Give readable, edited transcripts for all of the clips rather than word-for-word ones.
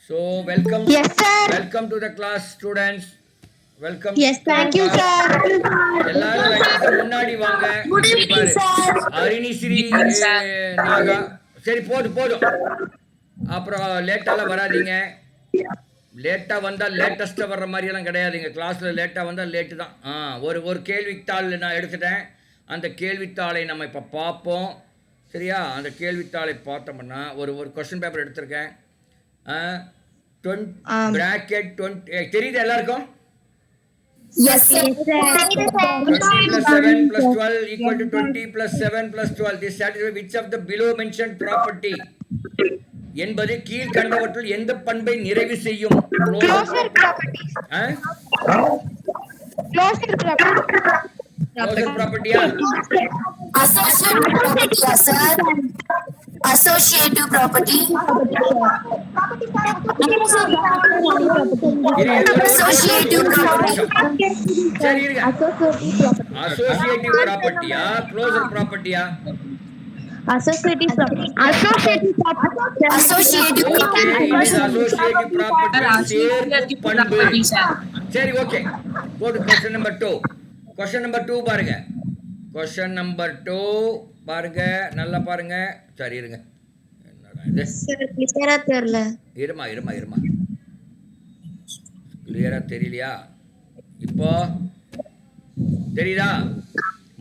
So welcome, Yes, sir. welcome to the class, students. Welcome. Yes, thank you, sir. எல்லாரும் writers முன்னாடி வாங்க. இப்படி பாரு. அரிணிஸ்ரீ நாகா. சரி போதும் போதும். அப்புறம் லேட்டாலாம் வராதீங்க. லேட்டா வந்தா லேட்டஸ்டா வர்ற மாதிரி எல்லாம் கிடையாதுங்க. கிளாஸ்ல லேட்டா வந்தா லேட்டு தான். ஒரு கேள்வித்தாள் நான் எடுத்துட்டேன். அந்த கேள்வித்தாளை நம்ம இப்போ பார்ப்போம். சரியா? அந்த கேள்வித்தாளை பார்த்தோம்னா ஒரு கொஸ்டின் பேப்பர் எடுத்திருக்கேன். பிராக்கெட் 20 தெரியுது எல்லாருக்கும்? Yes, sir. 20 plus 7 plus 12 equal to 20 plus 7 plus 12. This satisfies which of the below mentioned property என்பது கீழ் கண்டவற்றுள் எந்த பண்பை நிறைவு செய்யும்? Closure properties. Closure properties. Closure property-யா? Associative property, sir. Associative property. Associative property. சரி இருங்க. Associative property-யா? Closure property-யா? Associative property. Associative property. Associative Okay, property. it is associative property சேர்ப்பு பண்பு. சரி okay. Go to question number 2. Question number 2 பாருங்க. Question number 2 பாருங்க, நல்லா பாருங்க. சரி இருங்க. என்னடா இது? கிளியரா தெரியல. இருமா. கிளியரா தெரியலையா? இப்போ தெரியுதா?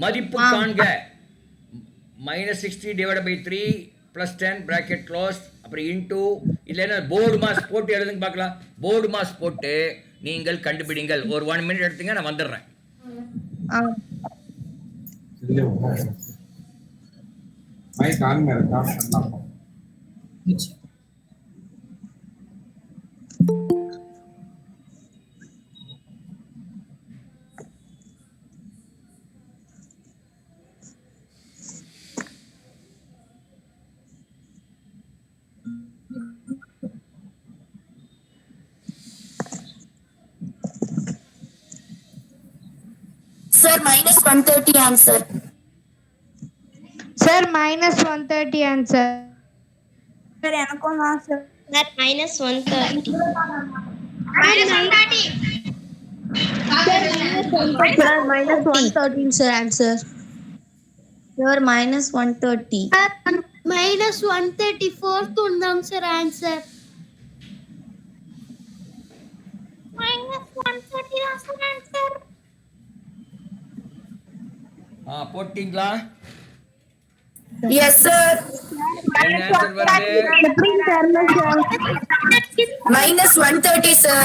மதிப்பு காண்க. -60 divided by 3 plus 10 bracket closed அப்புறம் இன்டூ இல்லைன்னா போர்டு மாஸ் போட்டு எழுதுங்க பார்க்கலாம். போர்டு மாஸ் போட்டு நீங்கள் கண்டுபிடிங்கள். ஒரு 1 minute எடுத்துங்க, நான் வந்துடுறேன். Sir, -130 answer. Sir, -130 answer. Sir, எனக்கும் தான் sir. That -130. Sir, -113 sir answer. Sir, -130. -134 துண்டாம் sir answer. -130 தான் sir answer. போட்டிங்களா? Yes, sir. என்ன ஆன்சர் வருது? -130, sir.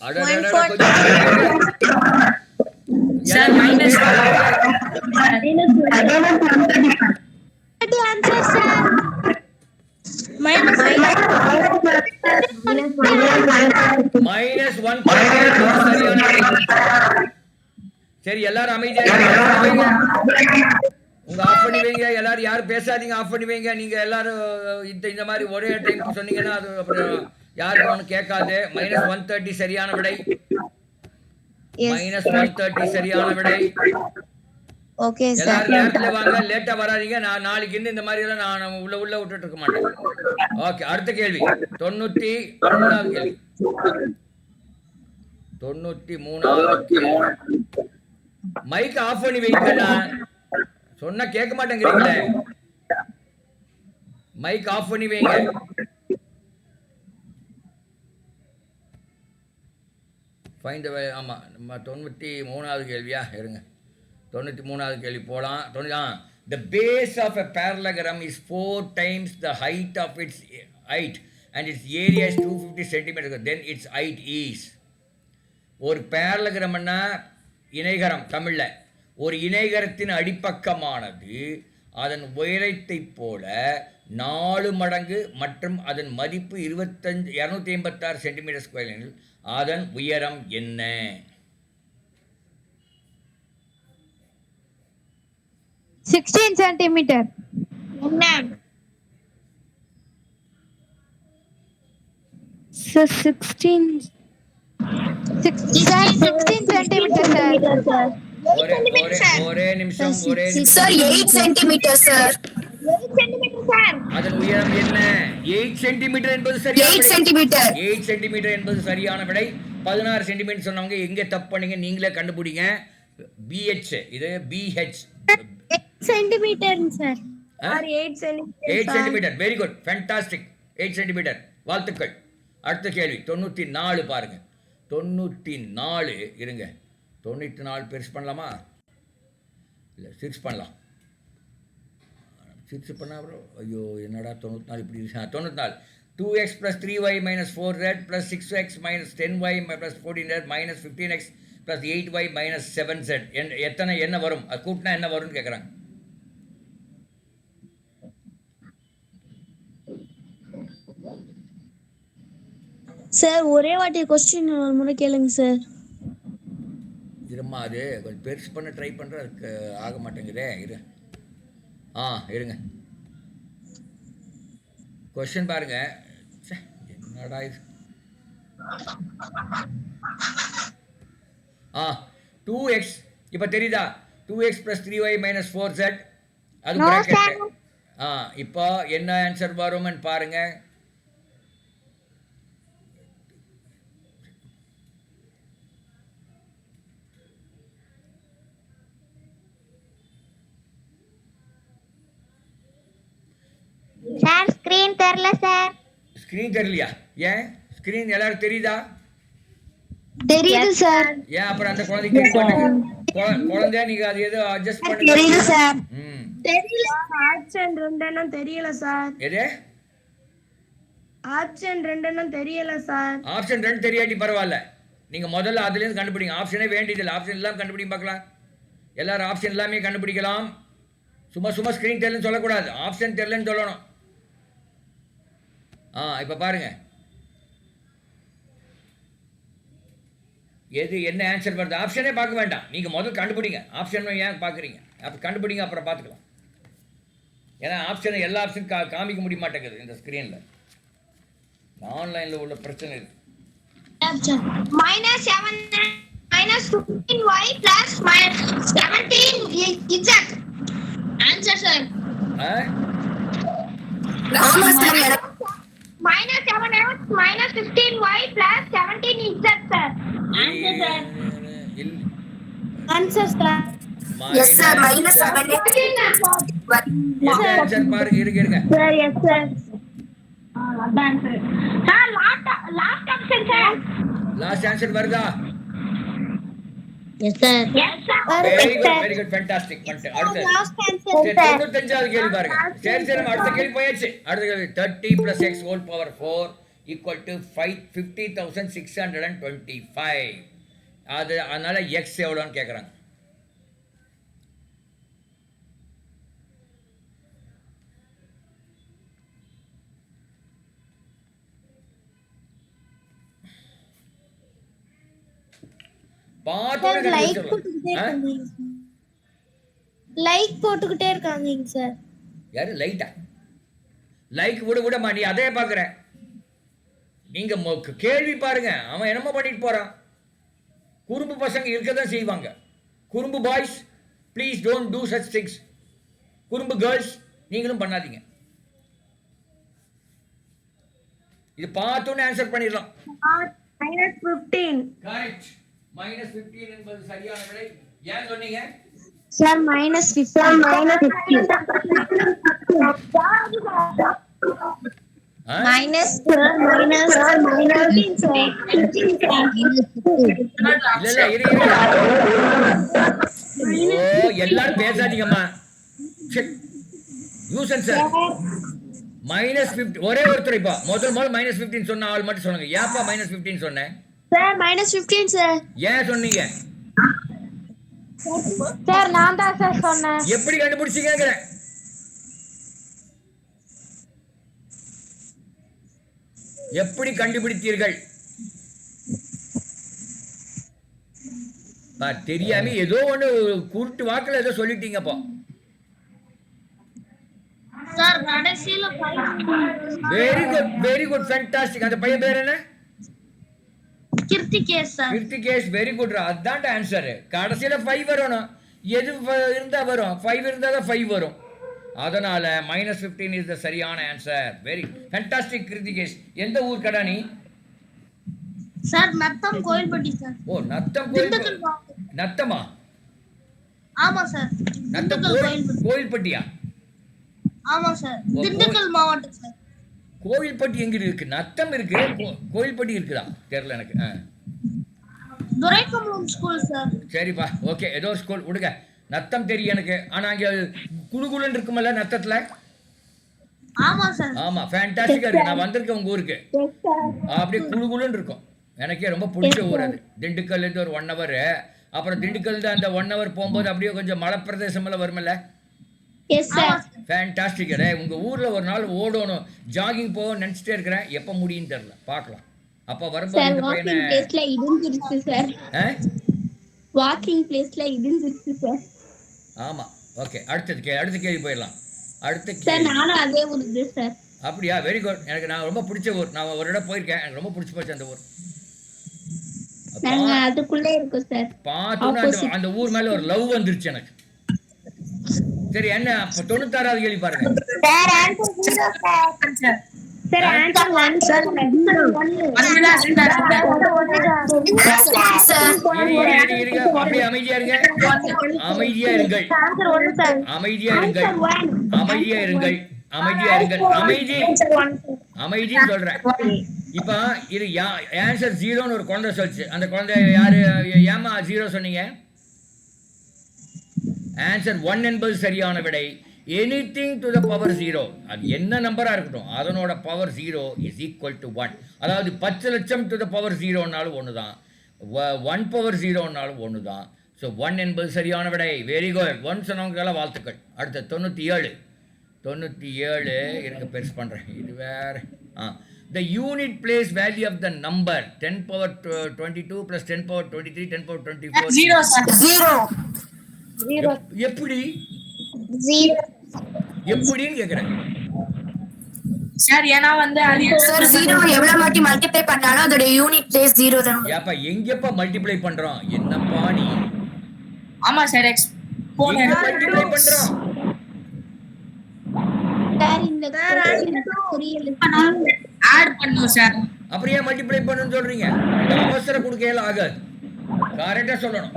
அடடடட, கொஞ்சம் sir, answer sir. சரி எல்லாரும் அமைதியா இருங்க. உங்க ஆஃப் பண்ணி வைங்க. எல்லாரும் யாரும் பேசாதீங்க, ஆஃப் பண்ணி வைங்க. நீங்க எல்லாரும் இந்த மாதிரி ஒரே டைம் சொன்னீங்கன்னா அது அப்புறம் யாருக்கும் ஒன்றும் கேட்காது. -130 சரியான விடை. -130 சரியான விடை. Okay, sir. எல்லாரும் நேரத்துல வாங்க, லேட்டா வராதீங்க. நான் நாளைக்கு இந்த மாதிரி எல்லாம் நான் உள்ள விட்டுட்டு இருக்க மாட்டேன். ஓகே, அடுத்த கேள்வி 93வது கேள்வி. 93வது கேள்வி. மைக் ஆஃப் பண்ணி வைங்க. சொன்னா கேட்க மாட்டேங்கிறீங்களே. மைக் ஆஃப் பண்ணி வைங்க. ஃபைண்ட் ஆமா, நம்ம 93வது கேள்வியா? இருங்க, 93வது கேள்வி போலாம். The base of a parallelogram is 4 times the height of its height and its area is 250 centimeters. Then its height is. ஒரு parallelogram-னா இணைகரம். தமிழ்ல ஒரு இணைகரத்தின் அடிப்பக்கமானது அதன் உயரத்தை போல 4 மடங்கு மற்றும் அதன் மதிப்பு 256 சென்டிமீட்டர் ஸ்கொயர் எனில் அதன் உயரம் என்ன? 16 centimeter. Sir, 16 centimeter, sir. ஒரே ஒரே ஒரே நிமிஷம் ஒரே நிமிஷம். Sir, 8 centimeters, sir. அதன் உயரம் என்ன? 8 சென்டிமீட்டர் என்பது சரியான 8 விடை. centimeter. 8 சென்டிமீட்டர் என்பது சரியான விடை. 16 சென்டிமீட்டர் சொன்னவங்க எங்க தப்பு பண்ணீங்க நீங்களே கண்டுபிடிங்க. BH இது BH. 8 centimeter, sir. 8 centimeter. 8 centimetre. Very good, fantastic. 8 centimetre. வாழ்த்துக்கள். அடுத்த கேள்வி 94 பாருங்க. 94 இருங்க. 94 பெருசு பண்ணலாமா? இல்லை 6 பண்ணலாம். 6 பண்ணா அப்புறம் ஐயோ என்னடா 94 இப்படி 94. 2x plus 3y minus 4z plus 6x minus 10y plus 14z minus 15x plus 8y minus 7z எத்தனை என்ன வரும்? அது கூட்டினா என்ன வரும்னு கேட்குறாங்க. சார் ஒரே வாட்டி கொஸ்டின் ஒரு முறை கேளுங்க சார். இருமா அது கொஞ்சம் பெருசு பண்ண ட்ரை பண்ணுற அதுக்கு ஆக மாட்டேங்குதே. இரு இருங்க. கொஸ்டின் பாருங்க. என்னடா இது? 2x இப்போ தெரியுதா? 2x plus 3y minus 4z அது No, bracket. sir. இப்போ என்ன ஆன்சர் வரும்னு பாருங்க. Sir, screen தெரியல சார். ஸ்க்ரீன் தெரியலையா? ஏன் ஸ்க்ரீன் எல்லாரும் தெரியுதா? தெரியுது சார். ஏன் அப்புறம் அந்த குழந்தைக்கு தெரிய மாட்டேங்குது? குழந்தை நீங்க அது ஏதோ அட்ஜஸ்ட் பண்ணுங்க. தெரியுது சார். தெரியல. ஆப்ஷன் 2 தெரியல சார். எது? ஆப்ஷன் 2 தெரியல சார். ஆப்ஷன் 2 தெரியாட்டி பரவாயில்ல. நீங்க முதல்ல அதுலேருந்து கண்டுபிடிங்க. ஆப்ஷனே வேண்டியதில்லை. ஆப்ஷன் எல்லாம் கண்டுபிடிங்க பார்க்கலாம். எல்லாரும் ஆப்ஷன் எல்லாமே கண்டுபிடிக்கலாம். சும்மா சும்மா ஸ்க்ரீன் தெரியலன்னு சொல்லக்கூடாது. ஆப்ஷன் தெரியலன்னு சொல்லணும். இப்போ பாருங்க எது என்ன ஆன்சர் வருது. ஆப்ஷனே பார்க்க வேண்டாம். நீங்கள் முதல் கண்டுபிடிங்க. ஆப்ஷன் ஏன் பார்க்குறீங்க? அப்போ கண்டுபிடிங்க, அப்புறம் பார்த்துக்கலாம். ஏன்னா ஆப்ஷனை எல்லா ஆப்ஷன் காமிக்க முடிய மாட்டேங்குது இந்த ஸ்க்ரீனில். ஆன்லைனில் உள்ள பிரச்சனை இது. Minus 7 minus 15y plus 17z. Answer, sir. ஆமா சார் எனக்கு Minus 7x minus 15y plus 17z, sir. Answer, sir. Answer, sir. Yes, sir. Minus 7x. Answer பாருங்க. இருங்க sir yes sir. Sir, last option, sir. Last answer வருதா? Yes, sir. Yes, sir. Very good fantastic. அடுத்து Last answer. சரி, 95வது கேள்வி பாருங்க. சரி நம்ம அடுத்த கேள்வி போயாச்சு. அடுத்த கேள்வி 30 plus x whole power 4 equal to 50,625. அது அதனால x எவ்வளோன்னு கேட்குறாங்க. பார்த்தோன்னே கண்டுபிடிச்சிடலாம். லைக் போட்டுக்கிட்டே இருக்காங்க சார். யாரு லைட்டா? லைக் விட நீ அதே பார்க்குற. நீங்க கேள்வி பாருங்க. அவன் என்னமோ பண்ணிட்டு போறான். குறும்பு பசங்க இருக்கதான் செய்வாங்க. குறும்பு boys please don't do such things. குறும்பு கேர்ள்ஸ் நீங்களும் பண்ணாதீங்க. இது பார்த்தோன்னே ஆன்சர் பண்ணிடலாம். minus 15. கரெக்ட். -15 என்பது சரியான விடை. ஏன் சொன்னீங்க? Sir minus 15. Minus இல்ல இரு. ஓ எல்லாரும் பேசாதீங்கம்மா. யூசன் சார் -15 ஒரே ஒருத்தர். இப்போ முதல் -15 சொன்ன ஆள் மட்டும் சொல்லுங்க. ஏப்பா -15 சொன்னேன்? Sir minus 15 sir. ஏன் சொன்னீங்க? சார் நான் தான் சார் சொன்னேன். எப்படி கண்டுபிடிச்சீங்கங்கறேன். எப்படி கண்டுபிடித்தீர்கள்? தெரியாம ஏதோ ஒண்ணு குருட்டு வாக்குல ஏதோ சொல்லிட்டீங்க. அப்போ சார் கடைசில வெரி குட் ஃபேண்டாஸ்டிக். அந்த பையன் பேர் என்ன? Kiruthikesh sir. Kiruthikesh very good. அதுதான் ஆன்சர். கடைசியில 5 வரணும். எது இருந்தா வரும்? 5 இருந்தா தான் 5 வரும். அதனால -15 இஸ் த சரியான ஆன்சர். Very fantastic கிருத்திகேஷ். எந்த ஊர் கடா நீ? Sir Natham Kovilpatti sir. ஓ நத்தம் திண்டுக்கல் கோயில். நத்தமா? ஆமா சார். நத்தம் திண்டுக்கல் கோயில்பட்டி. கோயில்பட்டியா? ஆமா சார். திண்டுக்கல் மாவட்டம் சார். கோயில்பட்டி எங்க இருக்கு? நத்தம் இருக்கு, கோயில்பட்டி இருக்குதா தெரியல எனக்கு. துரைக்கம்பலம் ஸ்கூல் சார். சரிப்பா, ஓகே, ஏதோ ஸ்கூல் விடுங்க. நத்தம் தெரியும் எனக்கு. ஆனா அங்க குளுகுளுன்னு இருக்குமல்ல நத்தத்துல? ஆமா சார். ஆமா, ஃபேண்டாஸ்டிக்கா இருக்கு. நான் வந்திருக்கேன் உங்க ஊருக்கு. அப்படியே குளுகுளுன்னு இருக்கும். எனக்கே ரொம்ப பிடிச்ச ஊர் அது. திண்டுக்கல்ல இருந்து ஒரு 1 hour. அப்புறம் திண்டுக்கல் தான் அந்த 1 hour போகும்போது அப்படியே கொஞ்சம் மலை பிரதேசம் எல்லாம் வருமல்ல? Yes sir. ஃபேண்டாஸ்டிக். உங்க ஊர்ல ஒரு நாள் ஓடணும், ஜாகிங் போக நினைச்சிட்டே இருக்கிறேன். எப்ப முடியும்னு தெரியல, பார்க்கலாம். அப்ப வரும்போது இந்த பையனை பிளேஸ்ல இடிஞ்சிருச்சு சார். வாக்கிங் பிளேஸ்ல இடிஞ்சிருச்சு சார். ஆமா, ஓகே. அடுத்த கேள்வி போயிடலாம். அடுத்த சார் கேள்வி. நானும் அதே ஊருக்கு சார். அப்படியா? Very good. எனக்கு நான் ரொம்ப பிடிச்ச ஊர். நான் ஒரு இடம் போயிருக்கேன், எனக்கு ரொம்ப பிடிச்சி போச்சு அந்த ஊர். நாங்க அதுக்குள்ளே இருக்கோம் சார். பார்த்தோன்னா அந்த ஊர் மேல ஒரு லவ் வந்துருச்சு எனக்கு. சரி, என்ன 96வது கேள்வி பாருங்க. Sir answer 0 sir. Sir answer 1 sir. இருங்க, அப்படியே அமைதியா இருங்க. அமைதியா இருங்கள். Answer 1 sir. அமைதியா இருங்கள். அமைதியா இருங்கள். அமைதியா இருங்கள். அமைதி சொல்றேன். இப்ப இது ஆன்சர் 0ன்னு ஒரு குழந்தை சொல்லுச்சு. அந்த குழந்தை யாரு? ஏமா 0 சொன்னீங்க? ஆன்சர் 1 என்பது சரியான விடை. எனிதிங் டு த பவர் 0, அது என்ன நம்பரா இருக்கட்டும், அதனோட பவர் 0 இஸ் ஈக்குவல் டு 1. அதாவது 10 லட்சம் டு த பவர் 0னாலும் ஒன்று தான், 1 பவர் 0னாலும் ஒன்று தான். ஸோ 1 என்பது சரியான விடை. Very good. 1 சொன்னவங்களால வாழ்த்துக்கள். அடுத்த 97 இருங்க, பெருசு பண்ணுறேன். இது வேற. The unit place value of the number 10 power 22 plus 10 power 23 10 power 24 0 sir. 0. எப்படி 0 எப்படின்னு கேக்குறேன் சார். ஏனா வந்து அது சார் 0 எவ்வளவு வாட்டி மல்டிப்ளை பண்ணாலும் அதோட யூனிட் பிளேஸ் 0 தான். ஏப்பா எங்கப்பா மல்டிப்ளை பண்றோம்? என்னப்பா நீ? ஆமா சார். எங்க மல்டிப்ளை பண்றோம்? சார் இந்த புரியல. ஆட் பண்ணுவோம் சார். அப்படியே மல்டிப்ளை பண்ணுன்னு சொல்றீங்க. இந்த அவசர கொடுக்கையில ஆகாது. கரெக்டா சொல்லணும்.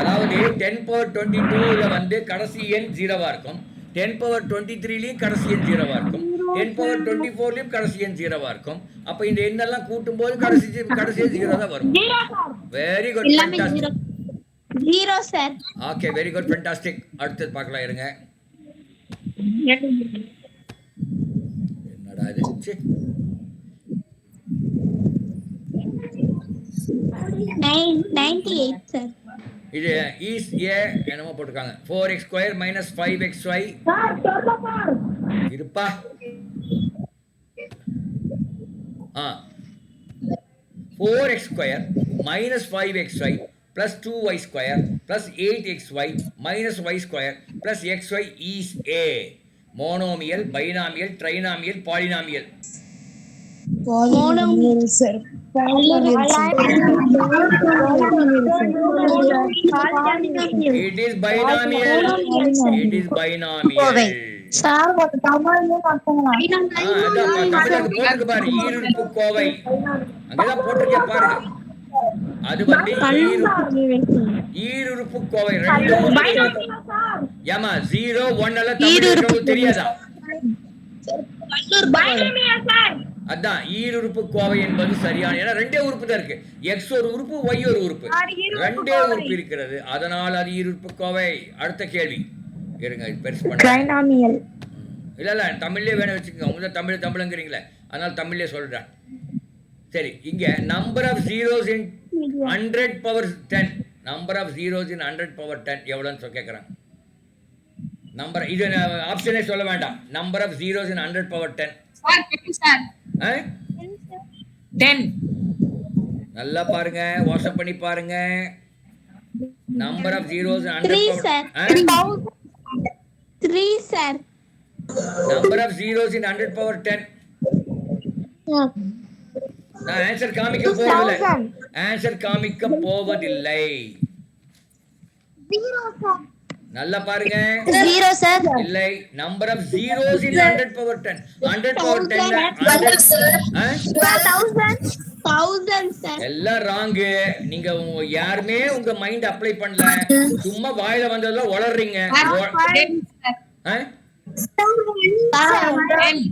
அதாவது 10 power 22ல வந்து கடைசி எண் 0வா இருக்கும். 10 power 23லயும் கடைசி எண் 0வா இருக்கும். 10 power 24லயும் கடைசி எண் 0வா இருக்கும். அப்ப இந்த எண்ணெல்லாம் கூட்டும் போது கடைசி 0 தான் வரும். Very good, fantastic. 0 sir. Okay, very good, fantastic. அடுத்து பார்க்கலாம் இருங்க. என்னடா இது? 98 சார். இது இஸ் ஏ என்னமோ போட்டிருக்காங்க. 4x² minus 5xy இருப்பா. 4x² minus 5xy plus 2y² plus 8xy minus y² plus xy is a monomial, binomial, trinomial, polynomial. Monomial sir. It is binomial. It is binomial. Sir ஒரு தமிழ்ல பார்த்தீங்கன்னா போட்டுருக்கு பாரு, ஈருறுப்பு கோவை. அங்கதான் போட்டிருக்கே பாருங்க. அது வந்து ஈருறுப்பு கோவை. ஏமா 0 1 எல்லாம் தமிழ் தெரியாதா? அதான் ஈருறுப்பு கோவை என்பது சரியான. ஏன்னா 2 உறுப்பு தான் இருக்கு. எக்ஸ் ஒரு உறுப்பு, ஒய் ஒரு உறுப்பு, 2 உறுப்பு இருக்கிறது. அதனால் அது ஈருறுப்பு கோவை. அடுத்த கேள்வி இருங்க, பெருசு பண்ண. இல்ல தமிழ்லயே வேணும் வச்சுக்கோங்க. உங்க தமிழுங்கிறீங்களே, அதனால தமிழ்லயே சொல்றேன். சரி, இங்க number of zeros in 100 power 10. Number of zeros in 100 power 10 எவ்வளவுன்னு கேட்கறாங்க. நம்பர் இது ஆப்ஷனே சொல்ல வேண்டாம். Number of zeros in 100 power 10 sir 10. நல்லா பாருங்க, வாட்ஸ்அப் பண்ணி பாருங்க. Number of zeros in 100 power 3 sir. Number of zeros in 100 power 10. நான் ஆன்சர் காமிக்க போறதில்ல. ஆன்சர் காமிக்க போவதில்லை. நல்லா பாருங்க. 0 சார். இல்லை, number of zeros in 100 power 10. 100 power 10 1000 sir. எல்லாம் ராங்கு. நீங்க யாருமே உங்க மைண்ட் அப்ளை பண்ணல, சும்மா வாயில வந்ததெல்லாம் உளறீங்க. 10 ராங்.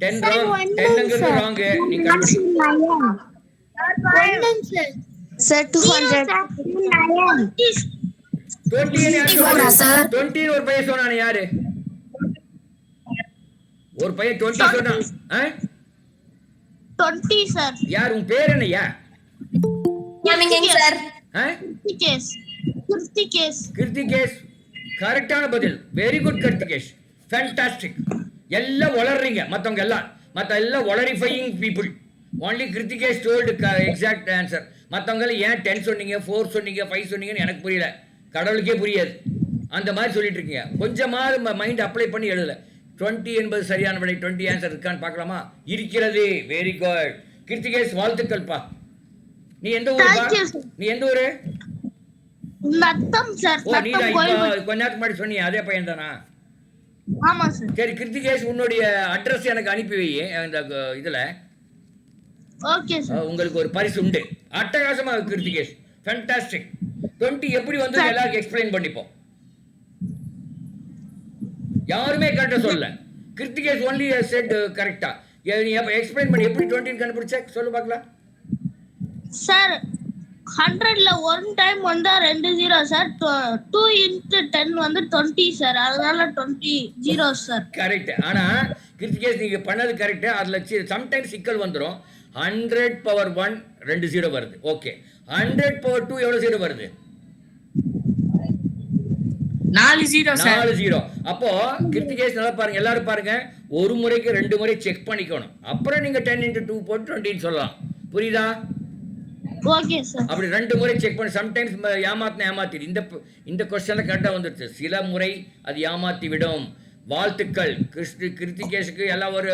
10ங்கிறது ராங்கு. நீங்க கண்டுபிடி. சார் 200. 20 20 ஒரு பையன் சொன்னானே யாரு? ஒரு பையன் 20 சொன்னான். 20 சார். யார்? உன் பேர் என்னய்யா? சார் கிருத்திகேஷ். கரெக்டான பதில். Very good Kiruthikesh. ஃபேண்டாஸ்டிக். எல்லாம் வளர்றீங்க மத்தவங்க எல்லாம். மத்த எல்லாம் verifying people. Only Kiruthikesh told exact answer. மத்தவங்க ஏன் 10 சொன்னீங்க, 4 சொன்னீங்க, 5 சொன்னீங்கன்னு எனக்கு புரியல. கடவுளுக்கே புரியாது. அந்த மாதிரி சொல்லிட்டு இருக்கீங்க. கொஞ்சமாவது மைண்ட் அப்ளை பண்ணி எழுதல. 20 என்பது சரியான விடை. 20 ஆன்சர் இருக்கான்னு பார்க்கலாமா? இருக்கிறது. வெரி குட் கிருத்திகேஷ், வாழ்த்துக்கள்ப்பா. நீ எந்த ஊருப்பா? நீ எந்த ஊரு? நத்தம் சார். ஓ, நீ தான் கொஞ்ச நேரத்துக்கு முன்னாடி சொன்னீங்க அதே பையன் தானா? ஆமா சார். சரி கிருத்திகேஷ், உன்னுடைய அட்ரஸ் எனக்கு அனுப்பி வை இந்த இதுல. Okay sir. உங்களுக்கு ஒரு பரிசு உண்டு. அட்டகாசமா கிருத்திகேஷ். ஃபேண்டாஸ்டிக். 20 எப்படி வந்து எல்லாருக்கும் எக்ஸ்பிளைன் பண்ணிப்போம். யாருமே கரெக்டா சொல்லல. கிருத்திகேஷ் ஒன்லி செட் கரெக்டா. நீ எக்ஸ்பிளைன் பண்ணி எப்படி 20 கண்டுபிடிச்ச சொல்லு பார்க்கலாம். சார் 100ல 1 டைம் வந்தா 2 0 சார். 2 into 10 வந்து 20 சார். அதனால 20 0 சார். கரெக்ட். ஆனா கிருத்திகேஷ் நீங்க பண்ணது கரெக்ட். அதுல சம்டைம்ஸ் சிக்கல் வந்துரும். 100 power 1 2 0 வருது. ஓகே. 100 power 2 எவ்வளவு 0 வருது? 4 0 சார். 4 0. அப்போ கிருத்திகேஷ் நல்லா பாருங்க, எல்லாரும் பாருங்க. ஒரு முறைக்கு 2 முறை செக் பண்ணிக்கணும். அப்புறம் நீங்க 10 into 2 போட்டு 20 சொல்லலாம். புரியுதா? Okay sir. அப்படி 2 முறை செக் பண்ணி சம்டைம்ஸ் ஏமாத்தி இந்த क्वेश्चनல கரெக்ட்டா வந்துருச்சு. சில முறை அது ஏமாத்தி விடும். வாழ்த்துக்கள் கிருத்திகேஷுக்கு. எல்லாம் ஒரு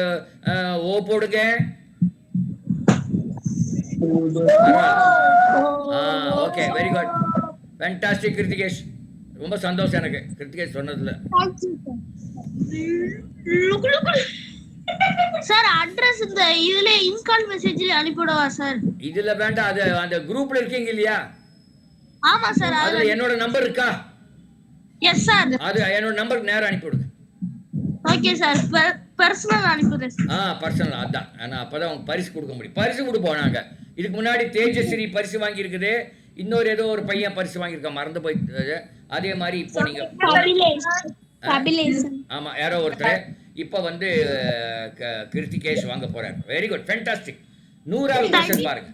ஓ போடுங்க. Okay, very good. ஃபேண்டாஸ்டிக் கிருத்திகேஷ். ரொம்ப சந்தோஷம் எனக்கு கிருத்திகேஷ் சொன்னதுல. சார் அட்ரஸ் இந்த இதுல இன்கால் மெசேஜ்ல அனுப்பிடுவா சார்? இதுல வேண்டாம். அது அந்த குரூப்ல இருக்கீங்க இல்லையா? ஆமா சார். அதுல என்னோட நம்பர் இருக்கா? Yes sir. அது என்னோட நம்பருக்கு நேரா அனுப்பி விடுங்க. Okay sir. பர்சனல் அனுப்புறேன். பர்சனல். அதான் நான் அப்பதான் உங்களுக்கு பரிசு கொடுக்க முடியும். பரிசு கொடுப்போம் நாங்க. இதுக்கு முன்னாடி தேஜஸ்ரீ பரிசு வாங்கி இருக்குது. இன்னொரு ஏதோ ஒரு பையன் பரிசு வாங்கியிருக்கான், மறந்து போயிட்டு. அதே மாதிரி இப்போ நீங்க ஆமா யாரோ ஒருத்தர் இப்ப வந்து கிருத்திகேஷ் வாங்க போறாரு. Very good, fantastic. 100வது क्वेश्चन பாருங்க.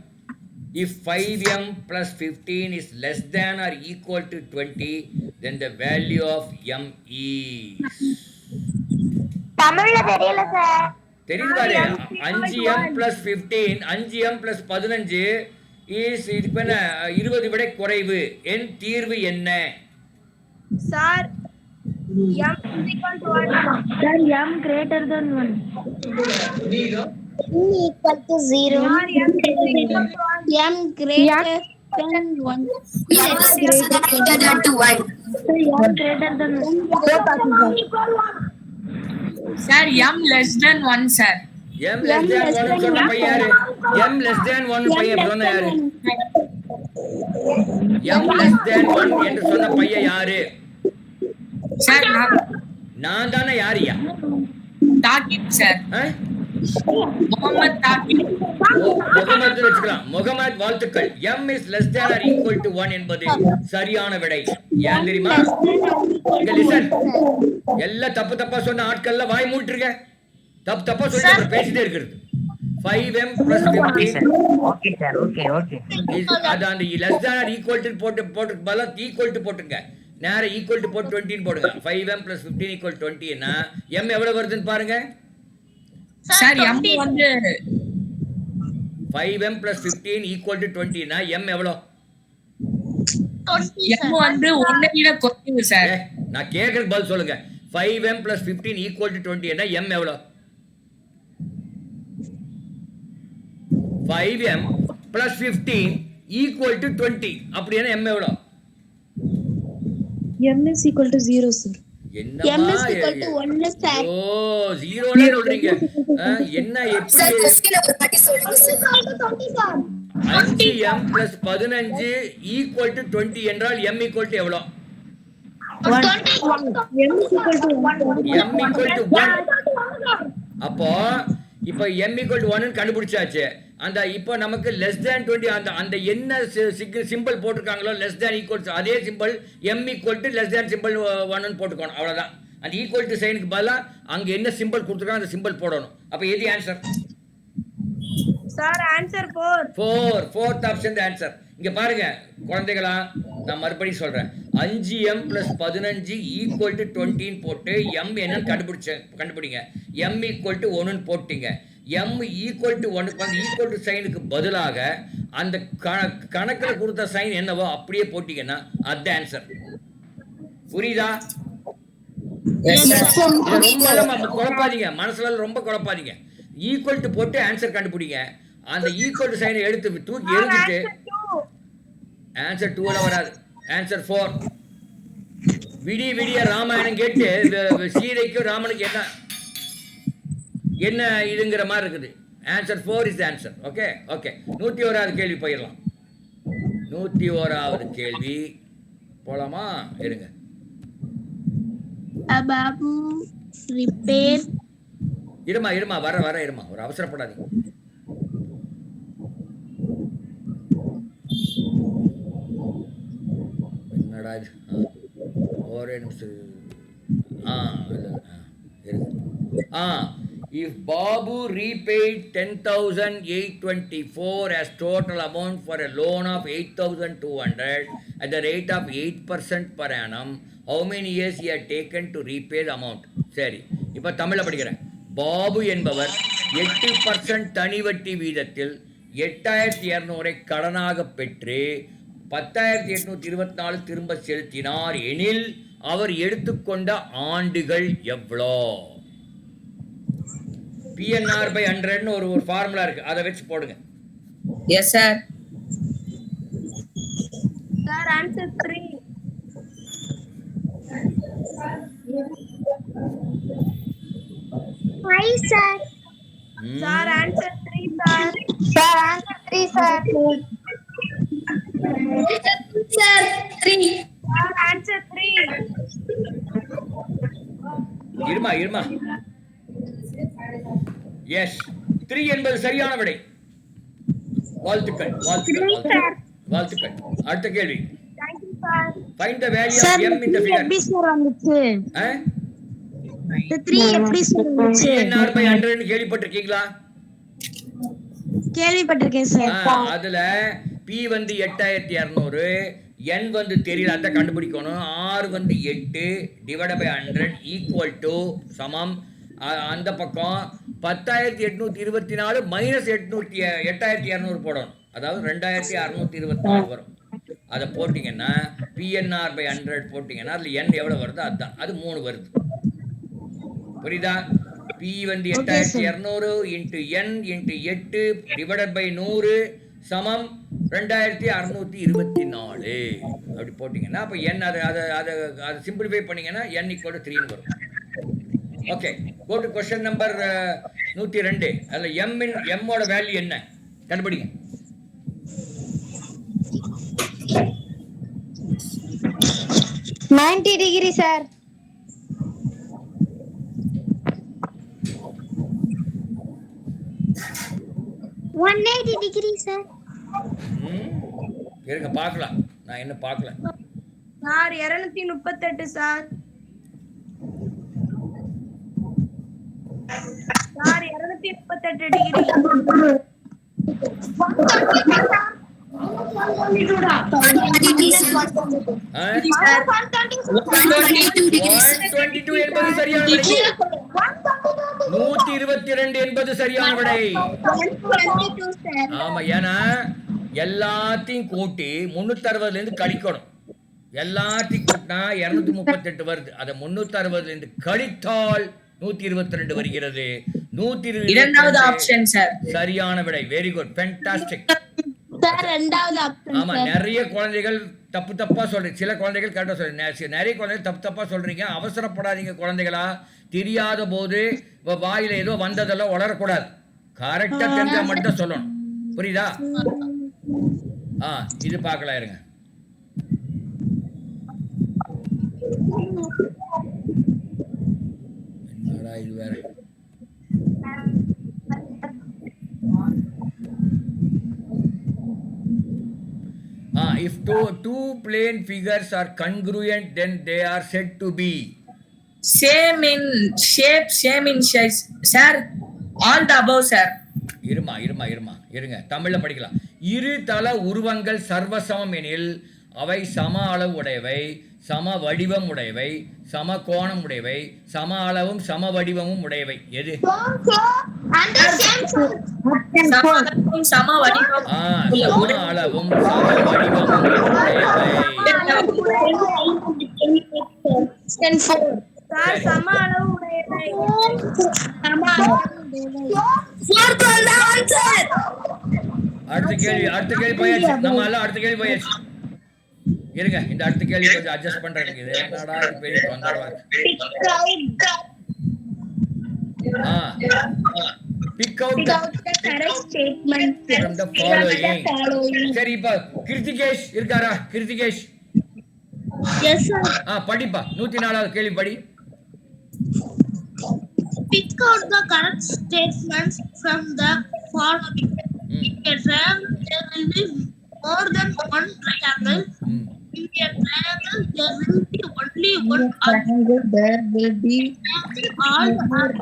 If 5m plus 15 is less than or equal to 20, then the value of m is. தமிழ்ல தெரியல சார். தெரியுது பாரு. 5m plus 15, 5m plus 15 is இதுக்கு என்ன 20 விட குறைவு. என் தீர்வு என்ன? Sir m is equal to 1. Sir m greater than 1. m equal to 0. m greater than 1. greater than 2 1. m greater than 1. Sir m less than 1 sir. m less than 1 சொன்ன பையன் யாரு? m less than 1 பையன் சொன்ன யாரு? m less than 1 என்று சொன்ன பையன் யாரு? சார் நான் தானே. யாரியா? தாகிப் சார். முகமது தாகிப். முகமது வச்சுக்கலாம். முகமது, வாழ்த்துக்கள். m is less than or equal to 1 என்பது சரியான விடை. ஏன் தெரியுமா? இங்க லிசன். எல்லாம் தப்பா சொன்ன ஆட்கள்ல வாய் மூடிட்டுருக்க. தப்பா சொல்லி அப்புறம் பேசிட்டே இருக்கிறது. 5m plus 15. Okay sir. Okay. அது அந்த less than or equal to போட்டு பல equal to போட்டுங்க. நேர equal to போட்டு 20 போடுங்க. 5m plus 15 equal 20 னா m எவ்வளவு வருதுன்னு பாருங்க. சார் m வந்து 5m plus 15 equal to 20 னா m எவ்வளவு? 20 m வந்து 1 விட குறைவு சார். நான் கேக்குறதுக்கு பதில் சொல்லுங்க. 5m plus 15 equal to 20 னா m எவ்வளவு? 5m plus 15 equal to 20. அப்படின்னா m எவ்வளோ? M is equal to 0, sir. M is equal to 1, sir. ஓ ஜீரோல சொல்றீங்க. என்ன சார் எப்படி கொஸ்டின் ஒரு வாட்டி சொல்லுங்க sir. 20, sir. 5m + 15 equal to 20 என்றால் m ஈக்குவல் டு எவ்வளோ? 21. M is equal to 1. m equal to 1. அப்போ இப்போ m ஈக்குவல் டு 1 கண்டுபிடிச்சாச்சு. அந்த இப்போ நமக்கு லெஸ் தேன் 20 அந்த என்ன சிம்பிள் போட்டிருக்காங்களோ லெஸ் தேன் ஈக்குவல் அதே simple m equal to less than simple 1 போட்டுக்கணும். அவ்வளோதான். அந்த ஈக்குவல் டு சைனுக்கு பதிலாக அங்கே என்ன சிம்பிள் கொடுத்துருக்காங்க அந்த சிம்பிள் போடணும். அப்போ எது answer? Sir answer 4. Fourth option தான் ஆன்சர். இங்கே பாருங்க குழந்தைகளா, நான் மறுபடியும் சொல்கிறேன். 5m + 15 ஈக்குவல் டு 20 போட்டு m என்னன்னு கண்டுபிடிங்க. m ஈக்குவல் டு 1 போட்டீங்க. m ஈக்குவல் டு 1 வந்து ஈக்குவல் டு சைனுக்கு பதிலாக அந்த கணக்கில் கொடுத்த சைன் என்னவோ அப்படியே போட்டீங்கன்னா அது ஆன்சர். புரியுதா? ரொம்ப குழப்பாதீங்க, மனசுல ரொம்ப குழப்பாதீங்க. ஈக்குவல் டு போட்டு ஆன்சர் கண்டுபிடிங்க. அந்த ஈக்குவல் டு சைனை எடுத்து தூக்கி எரிஞ்சிட்டு ஆன்சர் 2ல வராது, ஆன்சர் 4. விடிய ராமாயணம் கேட்டு சீதைக்கும் ராமனுக்கு என்ன இதுங்கிற மாதிரி இருக்குது. Answer 4 is answer. Okay okay. 101வது கேள்வி போயிடலாம். 101வது கேள்வி போலாமா? இருங்க. பாபு ரிப்பேர். இருமா வர இருமா, ஒரு அவசரப்படாதீங்க. என்னடா இது? ஒரே நிமிஷம். If Babu repaid 10,824 as total amount for a loan of 8,200 at the rate of 8% per annum, how many years he had taken to repay the amount? சரி, இப்போ தமிழில் படிக்கிறேன். பாபு என்பவர் 8% தனி வட்டி வீதத்தில் 8,200 கடனாக பெற்று 10,824 திரும்ப செலுத்தினார் எனில் அவர் எடுத்துக்கொண்ட ஆண்டுகள் எவ்வளோ? PNR/100 ஒரு ஃபார்முலா இருக்கு, அதை வச்சு போடுங்க. Yes sir. Sir answer 3. Hi, sir. Sir answer 3 sir. Sir, answer 3, sir. Sir 3. Sir answer 3. இருமா எஸ் 3 என்பது சரியான விடை. வாழ்த்துக்கள். அடுத்த கேள்வி. Thank you sir. Find the value of m in the figure. எப்படி சார் வந்துச்சு? The 3 எப்படி சார் வந்துச்சு? PNR/100 கேள்விப்பட்டிருக்கீங்களா? கேள்விப்பட்டிருக்கேன் சார். அதுல P வந்து 8,200, n வந்து தெரியல, அதை கண்டுபிடிக்கணும். R வந்து 8 divided by 100 equal to சமம். அந்த பக்கம் 10,824 மைனஸ் 8,200 போடணும். அதாவது 2,624 வரும். அதை போட்டிங்கன்னா PNR/100 போட்டிங்கன்னா அதில் n எவ்வளோ வருதோ அதுதான். அது 3 வருது. புரியுதா? P வந்து 8,200 into n into 8 divided by 100 சமம் 2,624 அப்படி போட்டிங்கன்னா அப்போ n அதை சிம்பிளிஃபை பண்ணிங்கன்னா n = 3 வரும். Okay, go to question number 102. அதில் m-ஓட வேல்யூ என்ன கண்டுபிடிங்க. $90 degree, sir. $180 degree, sir. இருங்க பார்க்கலாம், நான் என்ன பார்க்கல. Sir 238 sir. Sir 238 degree. 122 என்பது சரியான விடை. 122 என்பது சரியான விடை. ஆமா, ஏன்னா எல்லாத்தையும் கூட்டி 360 இருந்து கழிக்கணும். எல்லாத்தையும் கூட்டினா 238 வருது. அதை 360 இருந்து கழித்தால் 122 வருகிறது. 122 இரண்டாவது ஆப்ஷன் சார். சரியான விடை. Very good, fantastic. Sir sir ரெண்டாவது ஆப்ஷன் ஆமா, நிறைய குழந்தைகள் தப்பா சொல்றீங்க. சில குழந்தைகள் கரெக்டா சொல்றீங்க. நிறைய குழந்தைகள் தப்பா சொல்றீங்க. அவசரப்படாதீங்க குழந்தைகளா. தெரியாத போது வாயில ஏதோ வந்ததெல்லாம் உளரக்கூடாது. கரெக்டா தெரிஞ்சா மட்டும் சொல்லணும். புரியுதா? இது பார்க்கலாம் இருங்க. என்னடா இது வேற. If two plane figures are congruent, then they are said to be Same in shape, same in size. Sir, all the above, sir. இருங்க. தமிழ்ல படிக்கலாம். இரு தல உருவங்கள் சர்வசமம் எனில் அவை சம அளவு உடையவை, சம வடிவம் உடையவை, சம கோணம் உடையவை, சம அளவும் சம வடிவமும் உடையவை. எது? சம அளவும் சம வடிவம். சம அளவும் சம வடிவமும் உடையவை. சம அளவு உடையவை. அடுத்த கேள்வி போயாச்சு. நம்ம எல்லாம் அடுத்த கேள்வி போயாச்சு. இருங்க, இந்த அடுத்த கேள்வி கொஞ்சம் அட்ஜஸ்ட் பண்றேன். இது என்னடா இது பெரிய தொந்தரவா இருக்கு. Pick out the correct statement from the following. சரி, இப்ப கிருத்திகேஷ் இருக்காரா? கிருத்திகேஷ். Yes sir. படிப்பா. 104வது கேள்வி படி. Pick out the correct statements from the following. In a triangle, there will be more than one triangle. In a triangle, there will be only one triangle. There will be All one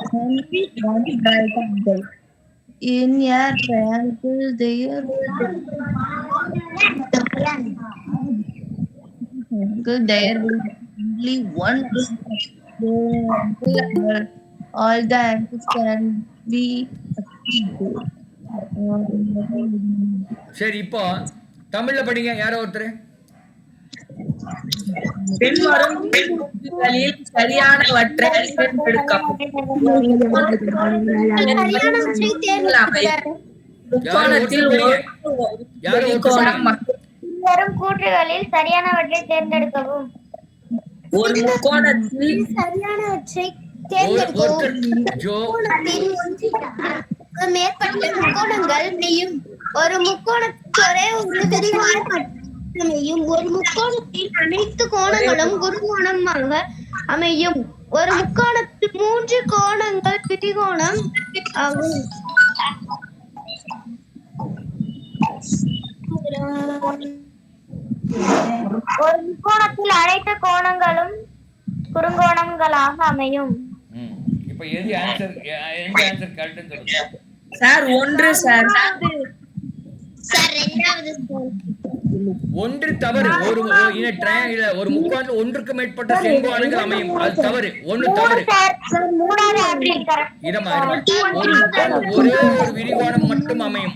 triangle. In a triangle, there will be only one triangle. All the angles can be சரி, இப்போ தமிழ்ல படிங்க. யாரோ ஒருத்தர். பின்வரும் கூற்றுகளில் சரியானவற்றை தேர்ந்தெடுக்கவும். முக்கோணத்தில் வரும் கூற்றுகளில் சரியானவற்றை தேர்ந்தெடுக்கவும். ஒரு முக்கோணத்தில் சரியானவற்றை மேற்பட்ட முக்கோணங்கள் அமையும். ஒரு முக்கோணத்தொரே ஒரு விரிவான அமையும். ஒரு முக்கோணத்தில் அனைத்து கோணங்களும் குறுகோணமாக அமையும். ஒரு முக்கோணத்தில் 3 கோணங்கள் விரிகோணம் ஆகும். ஒரு முக்கோணத்தில் அனைத்து கோணங்களும் குறுங்கோணங்களாக அமையும். இப்போ எந்த ஆன்சர் கரெக்ட்னு சொல்லுங்க சார். 1 சார். சார் இரண்டாவது ஒன்று தவறு. ஒரு முக்கோணத்தில் ஒன்றுக்கு மேற்பட்ட செங்கோணங்கள் அமையும். அது தவறு. ஒன்று தவறு. ஒரு முக்கோணம் ஒரே ஒரு விரிகோணம் மட்டும் அமையும்.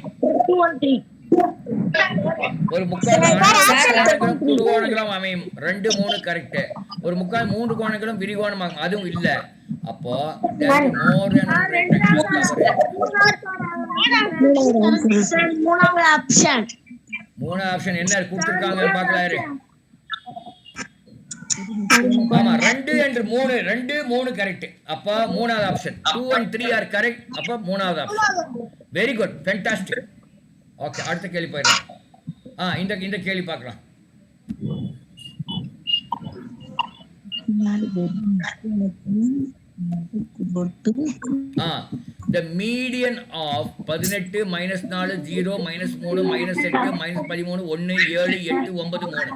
ஒரு முக்கோணம் குறுகோணங்களும் அமையும். 2, 3 கரெக்ட். ஒரு முக்கால் 3 கோணங்களும் விரிகோணமாகும். அதுவும் இல்ல. அப்போ மூணாவது ஆப்ஷன் என்ன கொடுத்திருக்காங்க பார்க்கலாம். ஆமா, 2 and 3 2, 3 கரெக்ட். அப்ப மூணாவது ஆப்ஷன் 2 and 3 ஆர் கரெக்ட். அப்ப மூணாவது option. Very good, fantastic. Okay, அடுத்த கேள்வி போயிடலாம். இந்த கேள்வி பார்க்கலாம். The median of 18 minus 4 0 minus 3 minus 8 minus 13 1 7 8 9 3.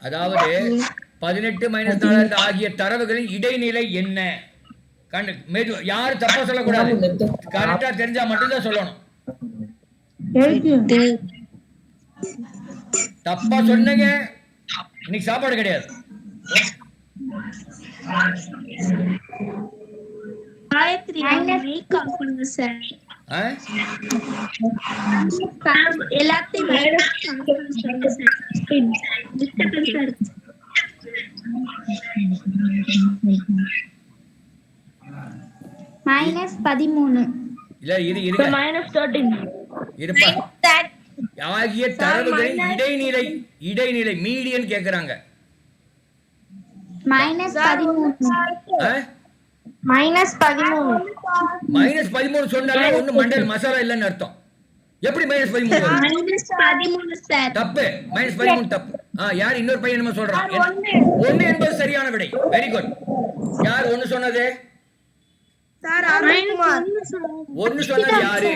அதாவது 18 minus 4 ஆகிய தரவுகளின் இடைநிலை என்ன? யாரும் தப்பா சொல்லக்கூடாது. கரெக்டா தெரிஞ்சா மட்டும்தான் சொல்லணும். தப்பா சொன்னீங்க இன்னைக்கு சாப்பாடு கிடையாது. -13. இல்ல, -13. இருப்பா ஆகிய தரவுகளின் இடைநிலை மீடியன் கேக்குறாங்க. -13 சொன்னாலே ஒண்ணு மண்டையில் மசாலா இல்லைன்னு அர்த்தம். எப்படி -13 தப்பு. -13 தப்பு. யார் இன்னொரு பையன் என்னமோ சொல்றான். 1 என்பது சரியான விடை. Very good. யார் 1 சொன்னது? சார் அருண்குமார். 1 சொன்னது யாரு?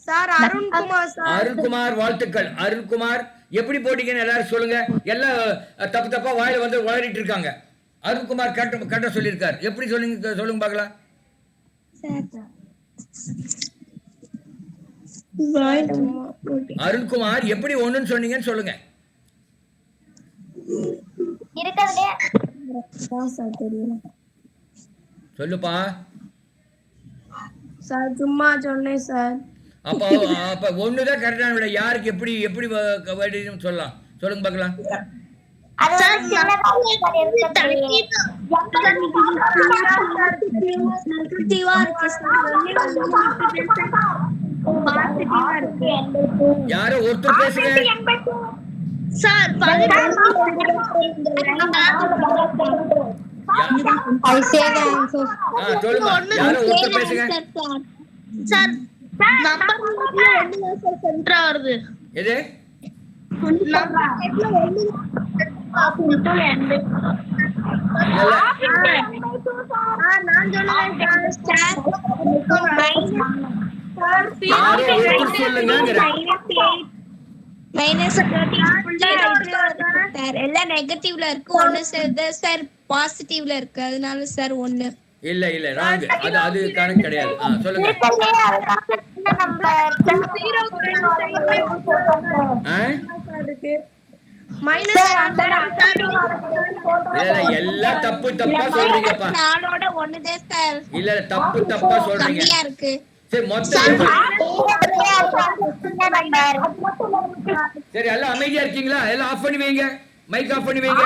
சார் அருண்குமார். அருண்குமார், வாழ்த்துக்கள். அருண்குமார் எப்படி போட்டீங்கன்னு எல்லாரும் சொல்லுங்க. எல்லாம் தப்பா வாயில வந்து வளரிட்டு இருக்காங்க. அருண்குமார் கட்ட சொல்லியிருக்காரு. எப்படி சொல்லுங்க சொல்லுங்க பார்க்கலாம். அருண்குமார் எப்படி 1ன்னு சொன்னீங்கன்னு சொல்லுங்க. சொல்லுப்பா. சார் சும்மா சொன்னேன் சார். அப்ப 1 தான் கரெக்டான விட. யாருக்கு எப்படி சொல்லலாம் சொல்லுங்க பார்க்கலாம். யாரோ ஒருத்தர் பேசுங்க சார். சொல்லுங்க. யாரோ ஒருத்தர் பேசுங்க சார். நம்பர் 1 சார் சென்டரா வருது. எது? எல்லாம் நெகட்டிவ்ல இருக்கு. 1 சார் பாசிட்டிவ்ல இருக்கு. அதனால சார் 1. இல்ல ராங். அது கணக்கு கிடையாது. சொல்லுங்க. எல்லாம் தப்பா சொல்றீங்கப்பா. இல்ல தப்பா சொல்றீங்க. சரி மொத்தம் சரி எல்லாம் அமைதியா இருக்கீங்களா? எல்லாம் ஆஃப் பண்ணி வைங்க. மைக் ஆஃப் பண்ணி வைங்க.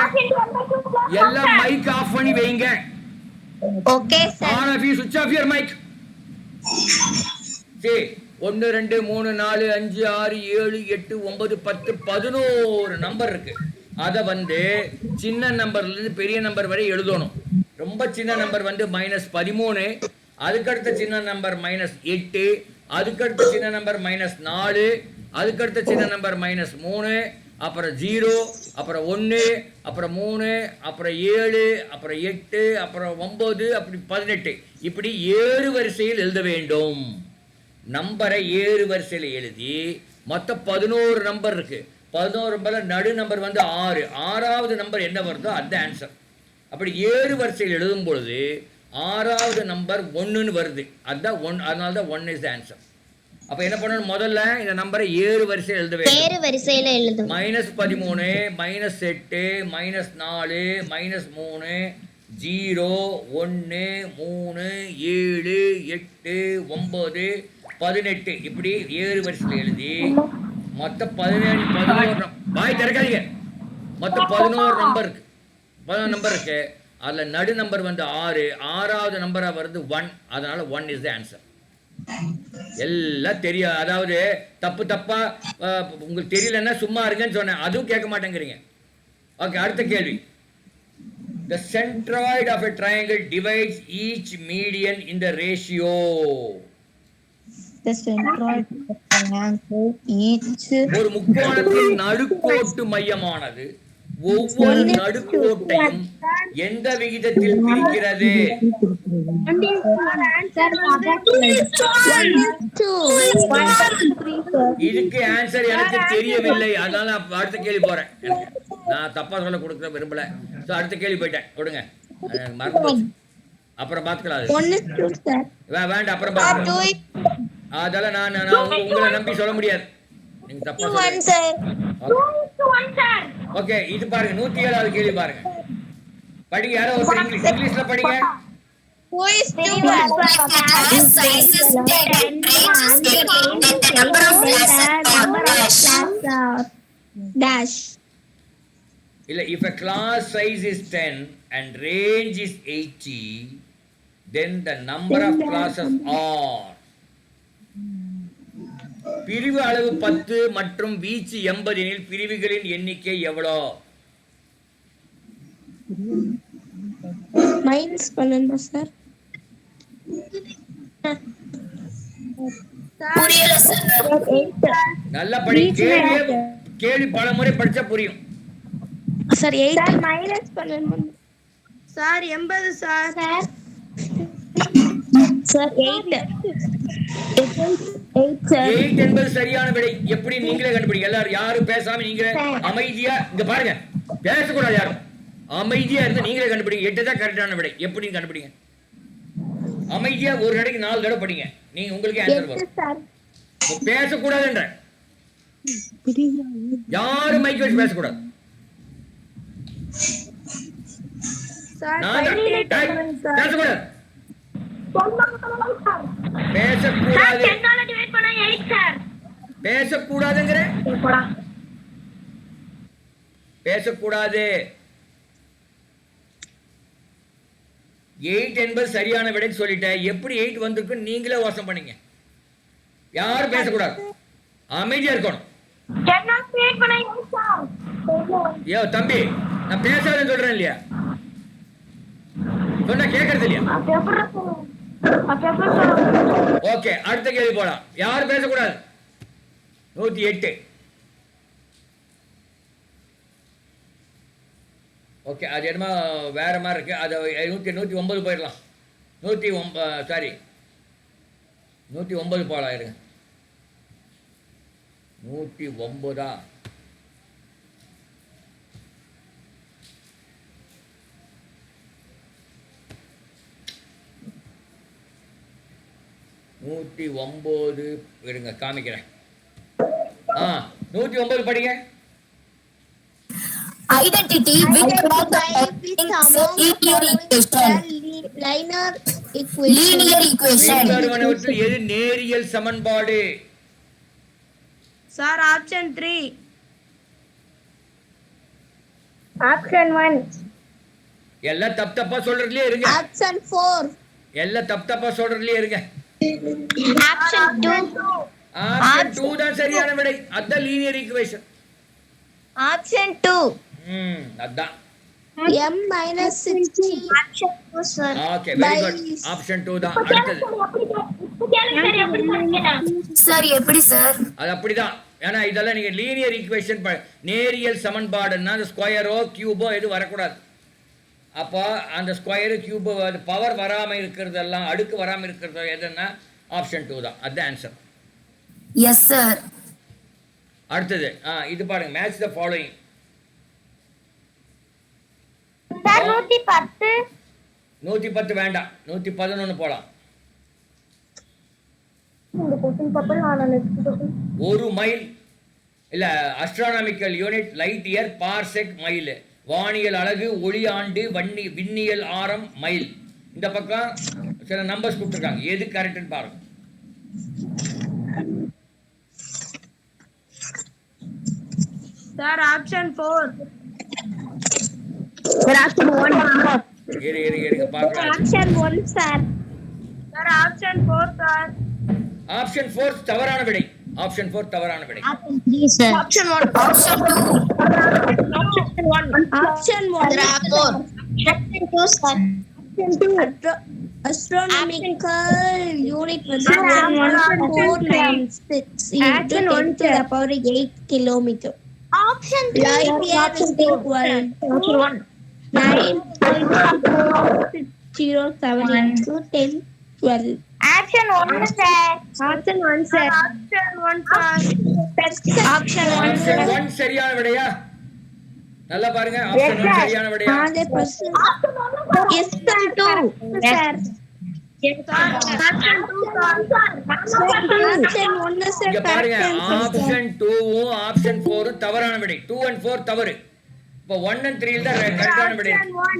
எல்லாம் மைக் ஆஃப் பண்ணி வைங்க. Okay sir. On off you ஸ்விட்ச் ஆஃப் யுவர் மைக். சரி 1 2 3 4 5 6 7 8 9 10 11 நம்பர் இருக்கு. அத வந்து சின்ன நம்பர்ல இருந்து பெரிய நம்பர் வரை எழுதணும். ரொம்ப சின்ன நம்பர் வந்து -13, அதுக்கடுத்த சின்ன நம்பர் -8, அதுக்கடுத்த சின்ன நம்பர் -4, அதுக்கடுத்த சின்ன நம்பர் -3, அப்புறம் 0, அப்புறம் 1, அப்புறம் 3, அப்புறம் 7, அப்புறம் 8, அப்புறம் 9, அப்படி 18. இப்படி 7 வரிசையில் எழுத வேண்டும். நம்பரை 7 வரிசையில் எழுதி மொத்தம் 11 நம்பர் இருக்கு. 11 நம்பர்ல நடு நம்பர் வந்து 6. 6வது நம்பர் என்ன வருதோ அது ஆன்சர். அப்படி 7 வரிசையில் எழுதும் பொழுது 6வது நம்பர் 1ன்னு வருது. அதுதான் 1. அதனால தான் 1 இஸ் ஆன்சர். அப்ப என்ன பண்ணணும்? முதல்ல இந்த நம்பரை 7 வரிசையில் எழுத வேண்டும். 7 வரிசையில எழுதணும். -13, -8, -4, -3, 0, 1, 3, 7, 8, 9, 18 இப்படி 7 வரிசையில் எழுதி மொத்தம் 11 வாய் திறக்காதீங்க. மொத்தம் 11 நம்பர் இருக்கு. 11 நம்பர் இருக்கு. அதுல நடு நம்பர் வந்து 6. 6வது நம்பரா வருது 1. அதனால 1 இஸ் தி ஆன்சர். எல்லாம் தெரியும். அதாவது தப்பா உங்களுக்கு தெரியலன்னா சும்மா இருங்கன்னு சொன்னேன். அதுவும் கேட்க மாட்டேங்கிறீங்க. ஓகே, அடுத்த கேள்வி. The centroid of a triangle divides each median in the ratio. The centroid of a triangle each. ஒரு முக்கோணத்தின் நடுக்கோட்டு மையமானது ஒவ்வொரு நடுக்கோட்டையும் எந்த விகிதத்தில் பிரிக்கிறது? இதுக்கு ஆன்சர் எனக்கு தெரியவில்லை. அதனால அடுத்த கேள்வி போறேன். நான் தப்பா சொல்ல கொடுக்க விரும்பல. அடுத்த கேள்வி போயிட்டேன். கொடுங்க. மறந்து போச்சு. அப்புறம் பாத்துக்கலாம். வேண்டாம், அப்புறம் பாத்துக்கலாம். அதெல்லாம் நான் உங்களை நம்பி சொல்ல முடியாது. நீங்க தப்பா சொல்லுங்க. ஓகே, இது பாருங்க. 107வது கேள்வி பாருங்க. படிங்க. யாரோ ஒரு இங்கிலீஷ்ல படிங்க. இல்ல, if a class size is 10 and range is 80, then the number of classes are. பிரிவு அளவு 10 மற்றும் வீச்சு 80 எனில் பிரிவுகளின் எண்ணிக்கை எவ்வளோ? மைனஸ் பண்ணணுமா சார்? புரியல சார். நல்லா படி. கேள்வி பல முறை படிச்சா புரியும். சார் 8 மைனஸ் பண்ணணுமா சார் 80 சார். Sir 8 sir. 8 என்பது சரியான விடை. எப்படி நீங்களே கண்டுபிடிங்க. எல்லாரும் யாரும் பேசாம நீங்களே அமைதியா இங்க பாருங்க. பேசக்கூடாது யாரும். அமைதியா இருந்து நீங்களே கண்டுபிடிங்க. 8 தான் கரெக்டான விடை. எப்படி கண்டுபிடிங்க? அமைதியா ஒரு நடைக்கு 4 தடவை படிங்க. நீங்க உங்களுக்கு ஆன்சர் வரும். பேசக்கூடாதுன்ற யாரும் மைக் வச்சு பேசக்கூடாது. பேசக்கூடாது. பேசக்கூடாது. பேசக்கூடாதுங்கிற பேசக்கூடாது. 8 என்பது சரியான விடை சொல்லிட்டேன். எப்படி 8 வந்திருக்கு நீங்களே யோசனை பண்ணீங்க. யாரும் பேசக்கூடாது. அமைதியா இருக்கணும். ஐயோ தம்பி, நான் பேசாதேன்னு சொல்றேன் இல்லையா? சொன்னா கேட்கறது இல்லையா? ஓகே, அடுத்த கேள்வி போலாம். யாரும் பேசக்கூடாது. 108. ஓகே, அது என்னமா வேற மாதிரி இருக்கு. அது 109 போயிடலாம். 109 போகலாம். இருங்க. 109 109 இருங்க, காமிக்கிறேன். 109 படிங்க. Identity with linear equation. எது நேரியல் சமன்பாடு? Sir option 3. Option 1. எல்லாம் தப்பா சொல்றதுலயே இருங்க. ஆப்ஷன் 4. எல்லாம் தப்பா சொல்றதுலயே இருங்க. Option 2. ஆப்ஷன் 2 தான் சரியான விடை. அதான் லீனியர் ஈக்குவேஷன். ஆப்ஷன் 2. அதான் m minus 60. Option 2 sir. Okay, very good. Option 2 தான். அடுத்தது சார் எப்படி சார்? அது அப்படிதான். ஏன்னா இதெல்லாம் நீங்க லீனியர் ஈக்குவேஷன் நேரியல் சமன்பாடுன்னா அந்த ஸ்கொயரோ கியூபோ எதுவும் வரக்கூடாது. அப்போ அந்த ஸ்கொயரு கியூபோ பவர் வராமல் இருக்கிறதெல்லாம், அடுக்கு வராமல் இருக்கிறது எதுன்னா ஆப்ஷன் 2 தான். அதுதான் ஆன்சர். Yes sir. அடுத்தது இது பாருங்க. Match the following. சார் 110. 110 வேண்டாம். 111 போலாம். இந்த क्वेश्चन பப்பல் நான் நெக்ஸ்ட் क्वेश्चन. 1 மைல் இல்ல astronomical unit light year parsec mile. வானியல் அலகு ஒளி ஆண்டு. விண்ணியல் ஆரம் மைல். இந்த பக்கம் சில நம்பர்ஸ் கொடுத்துருக்காங்க. எது கரெக்ட்னு பாருங்க. Sir option 4. Sir option 1. இருங்க பார்க்கலாம். Option 1 sir. Sir option 4 sir. Option 4 தவறான விடை. ஆப்ஷன் 4 தவறான விடை. Option 3 sir. Option 1. Option 2. Option 1. Option 1 4. Option 2 sir. astronomical unit was 1496 into 10 to the power 8 kilometer. Option 3. Light year is equal to 9.007 into 1012. Option 1 sir. Option 1 sir. Option 1 sir. Option 1 option 1 சரியான விடையா? நல்லா பாருங்க. Option 1 சரியான விடையா? 100%. Yes sir. 2 sir. Option 2 sir. Option 1 sir. இங்க பாருங்க. correct answer, sir. Option 2வும் option 4ம் தவறான விடை. 2 and 4 தவறு. இப்போ 1 and 3 தான் கரெக்டான விடை. ஆப்ஷன் 1.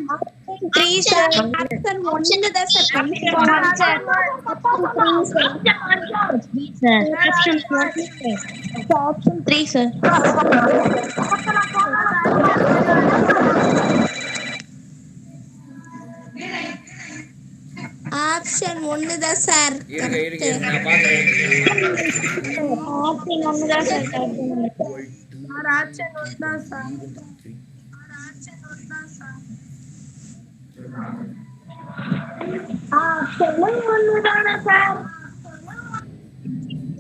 3 sir. Option 1 தான் sir. confirm sir. Option 1 sir. Option 3 sir. Option 1 தான் சார். இருங்க இருங்க இருங்க, நான் பார்க்குறேன். ஆப்ஷன் 1 தான் சார் கரெக்ட். சார் ஆப்ஷன் 1 தான் சார். ஆப்ஷன் 1 தான சார்.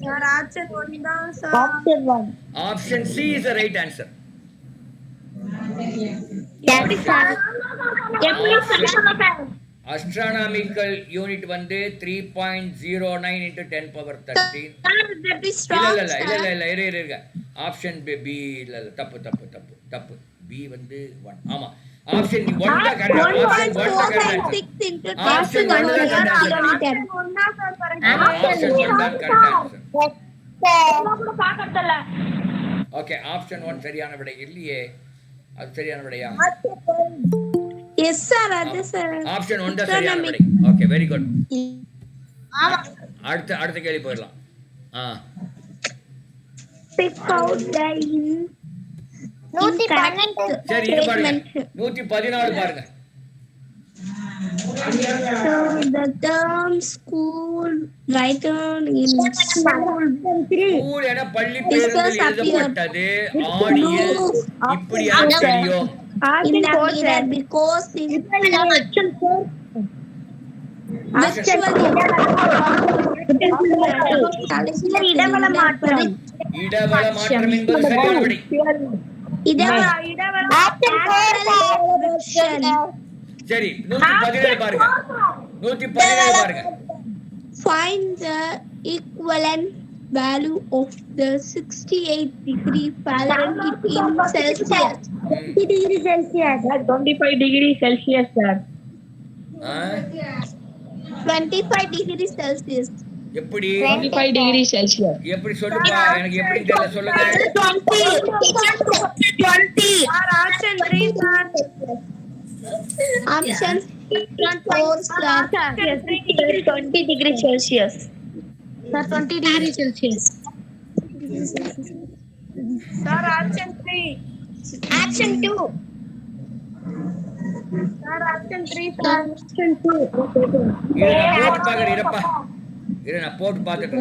சார் ஆப்ஷன் 1 தான் sir. Option 1. Option C is the right answer. எப்படி சார்? எப்படி சார்? astronomical unit வந்து 3.09 into 10 power 13. That is இல்ல wrong, இல்ல இல்ல sir. இல்ல இல்ல இருங்க. ஆப்ஷன் பி இல்ல இல்ல தப்பு தப்பு தப்பு தப்பு. பி வந்து 1. ஆமா. ஆப்ஷன் 1 தான் கரெக்ட். ஆப்ஷன் 1 தான் கரெக்ட். 6 into ஆப்ஷன் 1 தான் கரெக்ட். ஆப்ஷன் 1 தான் சார் கரெக்ட். ஆமா, ஆப்ஷன் 1 தான் கரெக்ட். கூட பாக்கறதல்ல. ஓகே, ஆப்ஷன் 1 சரியான விடை இல்லையே. அது சரியான விடையா? Yes sir, அது sir. ஆப்ஷன் 1 தான் சரியான விடை. Okay, very good. அடுத்த கேள்வி போயிடலாம். Pick out the சரி, இது பாருங்க. 114 பாருங்க. So the term school written in school school என பள்ளி பேருந்தில் எழுதப்பட்டது ஆடியில் இப்படியாக தெரியும். in the mirror because in இடவள மாற்றம். இடவள மாற்றம் என்பது சரியான விடை. சரி, 117 பாருங்க. 117 பாருங்க. Find the equivalent value of the 68-degree Fahrenheit in Celsius. 20 Celsius. 25 degree Celsius sir. 25 degrees Celsius. எப்படி 25 degree Celsius. எப்படி சொல்லுப்பா, எனக்கு எப்படி தெரியல, சொல்லுங்க. 20. Sir option 3 sir. Option 4 sir. 20 degree Celsius. Sir, 20 degree Celsius. Sir option 3. Option 2. Sir option 3 sir. இரு, நான் போட்டு பார்க்கறேன். இருப்பா, இரு, நான் போட்டு பார்த்துட்டு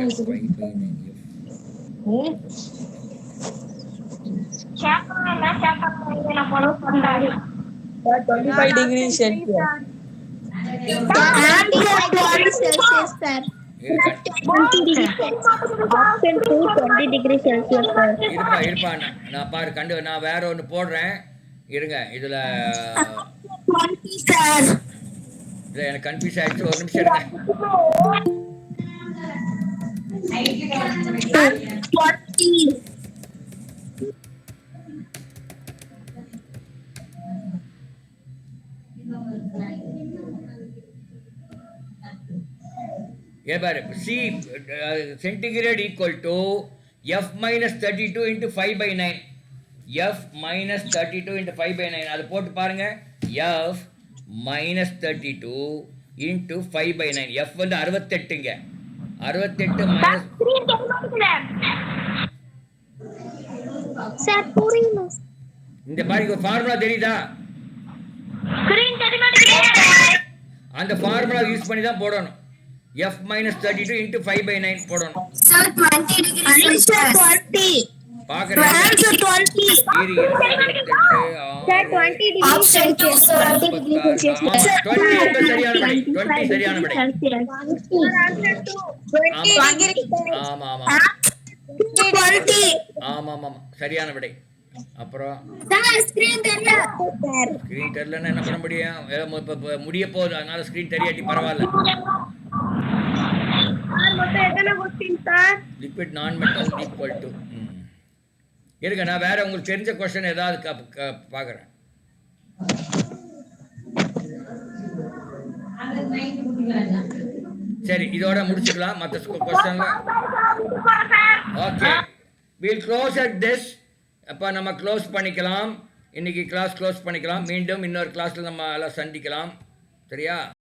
நான் ஃபாலோ பண்றாரு. 25 degree Celsius. 25 degrees Celsius sir. Option 2 20 degree Celsius sir. இருப்பா, நான் பாரு கண்டு, நான் வேற ஒன்று போடுறேன். இருங்க, இதுல 20 sir. எனக்கு கன்ஃபியூஸ் ஆயிடுச்சு. ஒரு நிமிஷம் இருங்க. 20. பாரு, C centigrade equal to F minus 32 into 5/9. F minus 32 into 5/9. அது போட்டு பாருங்க. F minus 32 into 5/9. F வந்து 68ங்க. 68 minus Sir, புரியல. இந்த பாருங்க, ஃபார்முலா தெரியுதா? ஸ்கிரீன் தெரிய மாட்டேங்குது. அந்த ஃபார்முலா யூஸ் பண்ணி தான் போடணும். F minus 32 into 5/9 போடணும். Sir, 20 degree Celsius. 20. பாக்குறேன். Answer 20. Sir, 20 degree Option 2 sir. 20 degree Celsius. 20 என்பது சரியான விடை. 20 சரியான விடை. ஆமா ஆமா 20. ஆமா ஆமா சரியான விடை. அப்புறம் Sir, screen தெரியல. ஸ்கிரீன் தெரியலன்னா என்ன பண்ண முடியும்? இப்ப முடிய போகுது, அதனால ஸ்கிரீன் தெரியாட்டி பரவாயில்ல. மொத்தம் எத்தனை क्वेश्चन சார்? லிக்விட் நான் மெட்டல் ஈக்குவல் டு இருங்க, நான் வேற உங்களுக்கு தெரிஞ்ச क्वेश्चन ஏதாவது பார்க்குறேன். சரி, இதோட முடிச்சுக்கலாம். மற்ற क्वेश्चनல okay, we'll close at this. அப்போ நம்ம க்ளோஸ் பண்ணிக்கலாம். இன்னைக்கு கிளாஸ் க்ளோஸ் பண்ணிக்கலாம். மீண்டும் இன்னொரு கிளாஸில் நம்ம எல்லாம் சந்திக்கலாம். சரியா?